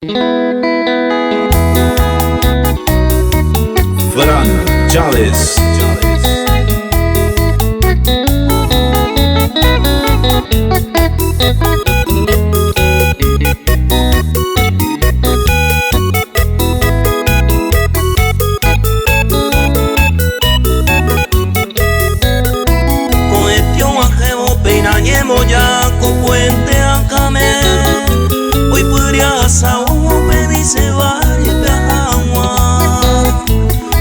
Fran Chávez. Puente Acame, hoy podría sao dice vaya agua.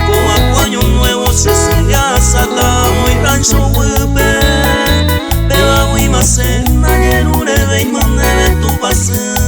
Como año nuevo se siente sata muy rancho huepe, pero hoy más en ayer un evento de tu paseo.